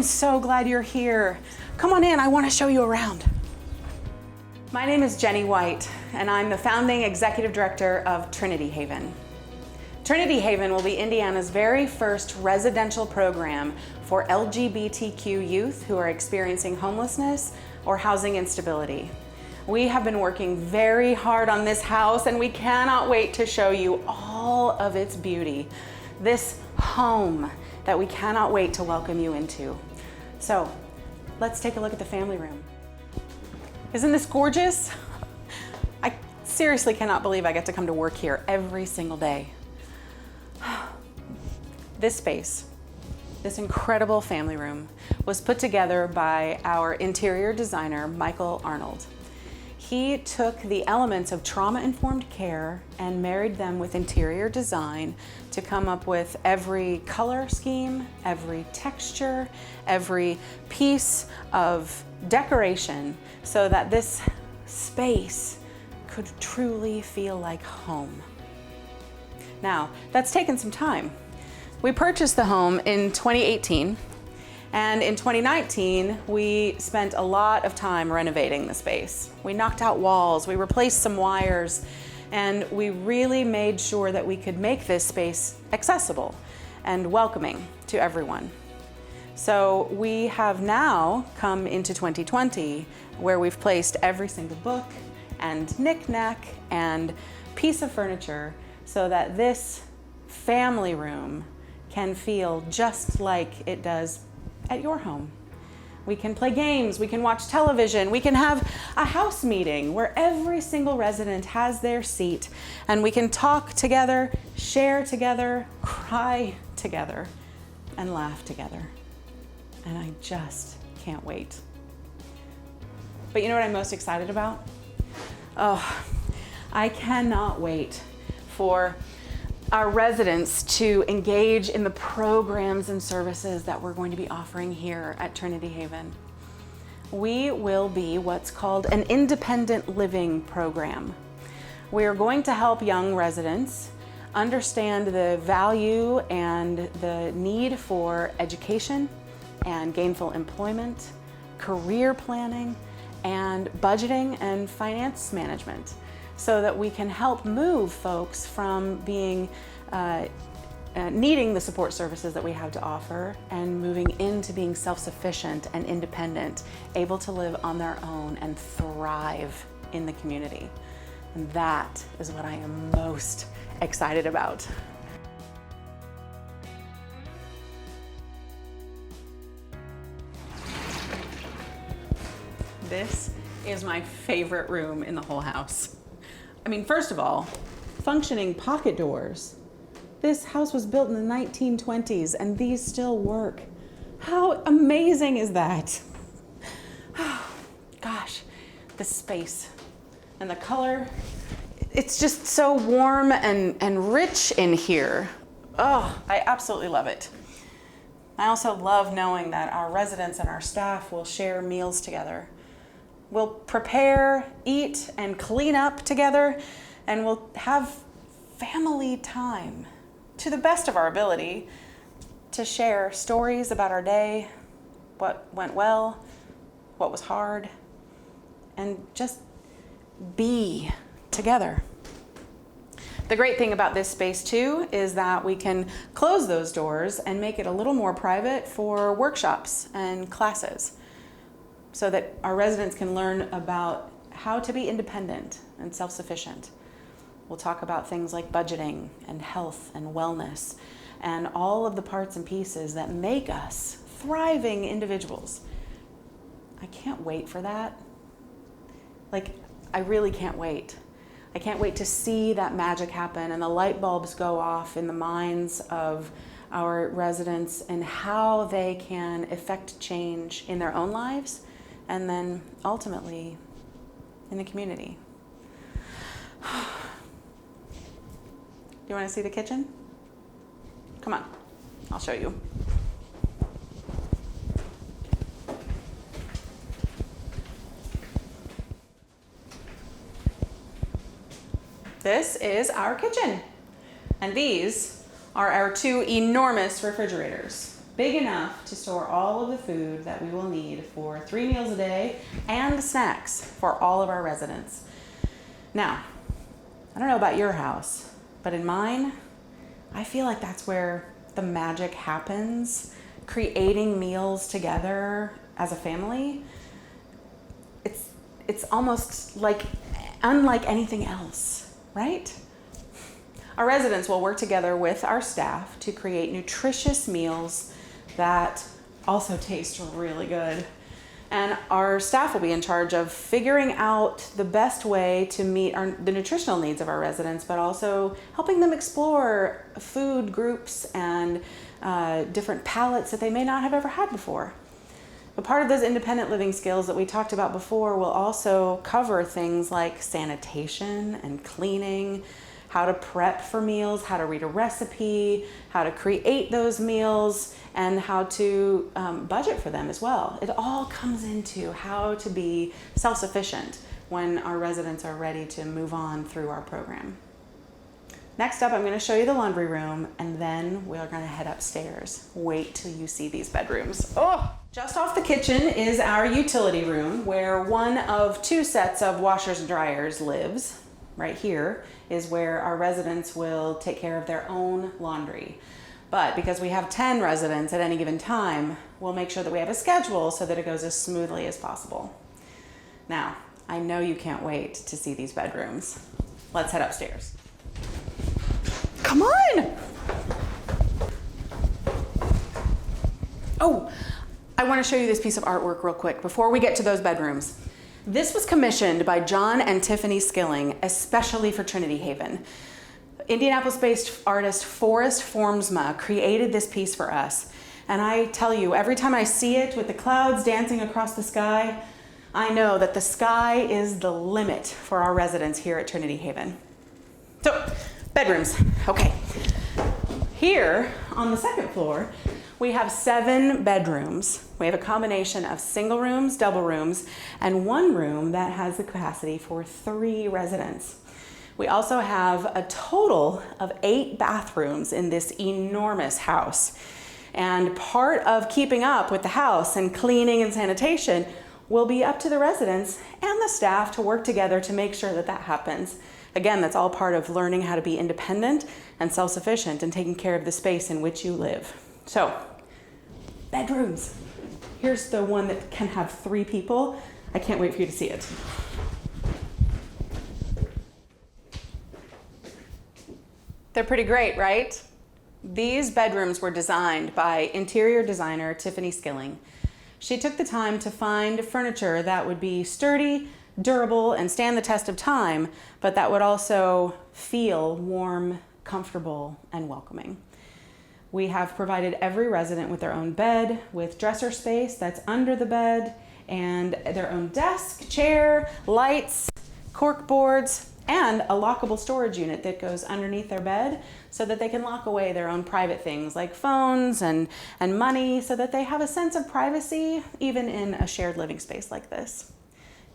am so glad you're here. Come on in, I want to show you around. My name is Jenny White, and I'm the founding executive director of Trinity Haven. Trinity Haven will be Indiana's very first residential program for LGBTQ youth who are experiencing homelessness or housing instability. We have been working very hard on this house, and we cannot wait to show you all of its beauty. This home that we cannot wait to welcome you into. So let's take a look at the family room. Isn't this gorgeous? I seriously cannot believe I get to come to work here every single day. This space, this incredible family room, was put together by our interior designer, Michael Arnold. He took the elements of trauma-informed care and married them with interior design to come up with every color scheme, every texture, every piece of decoration so that this space could truly feel like home. Now, that's taken some time. We purchased the home in 2018, and in 2019, we spent a lot of time renovating the space. We knocked out walls, we replaced some wires, and we really made sure that we could make this space accessible and welcoming to everyone. So we have now come into 2020, where we've placed every single book and knick-knack and piece of furniture so that this family room can feel just like it does at your home. We can play games, we can watch television, we can have a house meeting where every single resident has their seat, and we can talk together, share together, cry together, and laugh together. And I just can't wait. But you know what I'm most excited about? Oh, I cannot wait for our residents to engage in the programs and services that we're going to be offering here at Trinity Haven. We will be what's called an independent living program. We are going to help young residents understand the value and the need for education and gainful employment, career planning, and budgeting and finance management, so that we can help move folks from being needing the support services that we have to offer and moving into being self-sufficient and independent, able to live on their own and thrive in the community. And that is what I am most excited about. This is my favorite room in the whole house. I mean, first of all, functioning pocket doors. This house was built in the 1920s and these still work. How amazing is that? Oh, gosh, the space and the color, it's just so warm and rich in here. Oh, I absolutely love it. I also love knowing that our residents and our staff will share meals together. We'll prepare, eat, and clean up together, and we'll have family time to the best of our ability to share stories about our day, what went well, what was hard, and just be together. The great thing about this space too is that we can close those doors and make it a little more private for workshops and classes, so that our residents can learn about how to be independent and self-sufficient. We'll talk about things like budgeting and health and wellness and all of the parts and pieces that make us thriving individuals. I can't wait for that. I really can't wait. I can't wait to see that magic happen and the light bulbs go off in the minds of our residents and how they can effect change in their own lives and then ultimately in the community. You want to see the kitchen? Come on, I'll show you. This is our kitchen, and these are our two enormous refrigerators. big enough to store all of the food that we will need for 3 meals a day and snacks for all of our residents. Now, I don't know about your house, but in mine, I feel like that's where the magic happens, creating meals together as a family. It's almost like unlike anything else, right? Our residents will work together with our staff to create nutritious meals that also taste really good. And our staff will be in charge of figuring out the best way to meet the nutritional needs of our residents, but also helping them explore food groups and different palettes that they may not have ever had before. But part of those independent living skills that we talked about before will also cover things like sanitation and cleaning, how to prep for meals, how to read a recipe, how to create those meals, and how to budget for them as well. It all comes into how to be self-sufficient when our residents are ready to move on through our program. Next up, I'm going to show you the laundry room, and then we're going to head upstairs. Wait till you see these bedrooms. Oh! Just off the kitchen is our utility room, where one of 2 sets of washers and dryers lives. Right here is where our residents will take care of their own laundry. But because we have 10 residents at any given time, we'll make sure that we have a schedule so that it goes as smoothly as possible. Now, I know you can't wait to see these bedrooms. Let's head upstairs. Come on! Oh, I want to show you this piece of artwork real quick before we get to those bedrooms. This was commissioned by John and Tiffany Skilling, especially for Trinity Haven. Indianapolis-based artist Forrest Formsma created this piece for us. And I tell you, every time I see it with the clouds dancing across the sky, I know that the sky is the limit for our residents here at Trinity Haven. So, bedrooms, okay. Here on the second floor, we have 7 bedrooms. We have a combination of single rooms, double rooms, and 1 room that has the capacity for 3 residents. We also have a total of 8 bathrooms in this enormous house. And part of keeping up with the house and cleaning and sanitation will be up to the residents and the staff to work together to make sure that that happens. Again, that's all part of learning how to be independent and self-sufficient and taking care of the space in which you live. So, bedrooms. Here's the one that can have 3 people. I can't wait for you to see it. They're pretty great, right? These bedrooms were designed by interior designer Tiffany Skilling. She took the time to find furniture that would be sturdy, durable, and stand the test of time, but that would also feel warm, comfortable, and welcoming. We have provided every resident with their own bed, with dresser space that's under the bed, and their own desk, chair, lights, cork boards, and a lockable storage unit that goes underneath their bed so that they can lock away their own private things like phones and money so that they have a sense of privacy even in a shared living space like this.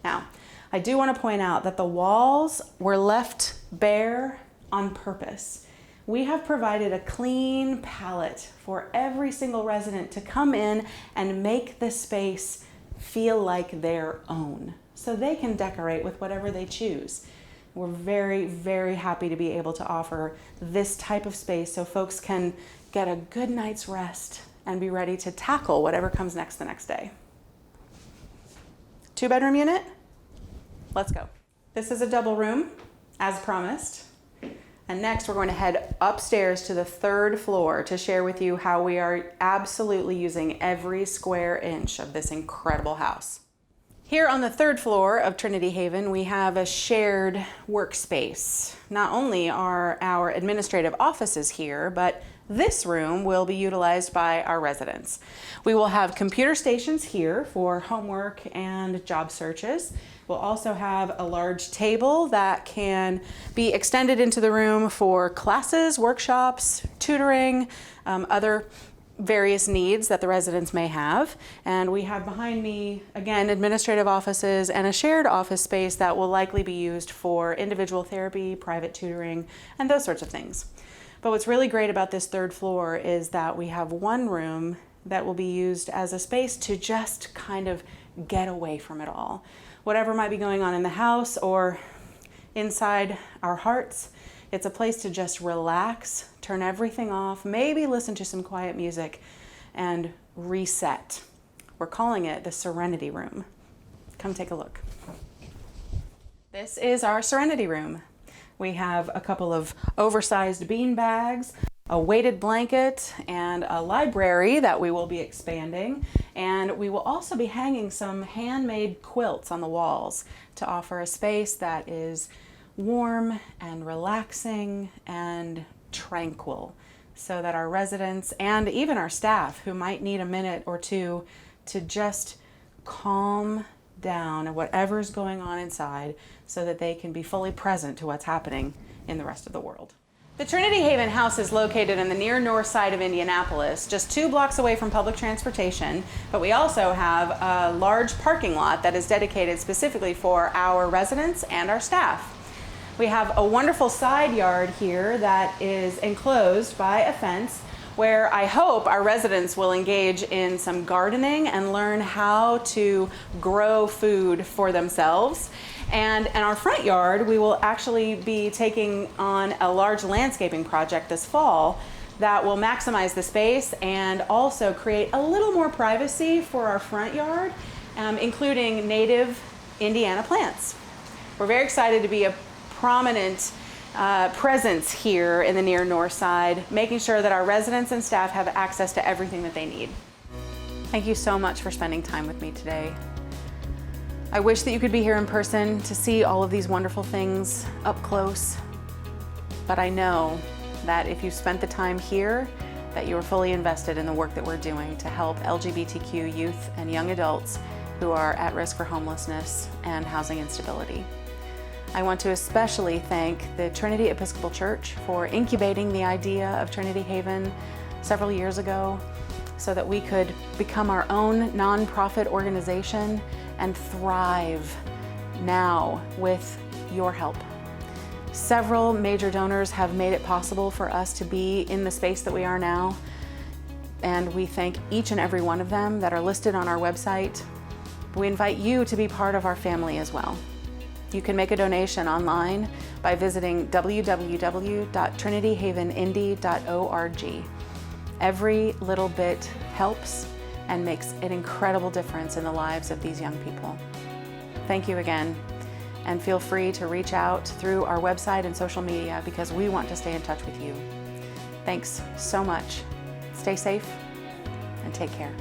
Now, I do want to point out that the walls were left bare on purpose. We have provided a clean palette for every single resident to come in and make the space feel like their own so they can decorate with whatever they choose. We're very, very happy to be able to offer this type of space so folks can get a good night's rest and be ready to tackle whatever comes next the next day. 2-bedroom unit? Let's go. This is a double room, as promised. And next we're going to head upstairs to the 3rd floor to share with you how we are absolutely using every square inch of this incredible house. Here on the 3rd floor of Trinity Haven, we have a shared workspace. Not only are our administrative offices here, but this room will be utilized by our residents. We will have computer stations here for homework and job searches. We'll also have a large table that can be extended into the room for classes, workshops, tutoring, other various needs that the residents may have. And we have behind me, again, administrative offices and a shared office space that will likely be used for individual therapy, private tutoring, and those sorts of things. But what's really great about this 3rd floor is that we have one room that will be used as a space to just kind of get away from it all. Whatever might be going on in the house or inside our hearts, it's a place to just relax, turn everything off, maybe listen to some quiet music, and reset. We're calling it the Serenity Room. Come take a look. This is our Serenity Room. We have a couple of oversized bean bags, a weighted blanket, and a library that we will be expanding. And we will also be hanging some handmade quilts on the walls to offer a space that is warm and relaxing and tranquil, so that our residents and even our staff who might need a minute or two to just calm down whatever's going on inside, so that they can be fully present to what's happening in the rest of the world. The Trinity Haven House is located in the near north side of Indianapolis, just 2 blocks away from public transportation, but we also have a large parking lot that is dedicated specifically for our residents and our staff. We have a wonderful side yard here that is enclosed by a fence, where I hope our residents will engage in some gardening and learn how to grow food for themselves. And in our front yard, we will actually be taking on a large landscaping project this fall that will maximize the space and also create a little more privacy for our front yard, including native Indiana plants. We're very excited to be a prominent presence here in the near north side, making sure that our residents and staff have access to everything that they need. Thank you so much for spending time with me today. I wish that you could be here in person to see all of these wonderful things up close, but I know that if you spent the time here, that you are fully invested in the work that we're doing to help LGBTQ youth and young adults who are at risk for homelessness and housing instability. I want to especially thank the Trinity Episcopal Church for incubating the idea of Trinity Haven several years ago so that we could become our own nonprofit organization and thrive now with your help. Several major donors have made it possible for us to be in the space that we are now, and we thank each and every one of them that are listed on our website. We invite you to be part of our family as well. You can make a donation online by visiting www.trinityhavenindy.org. Every little bit helps and makes an incredible difference in the lives of these young people. Thank you again, and feel free to reach out through our website and social media because we want to stay in touch with you. Thanks so much. Stay safe and take care.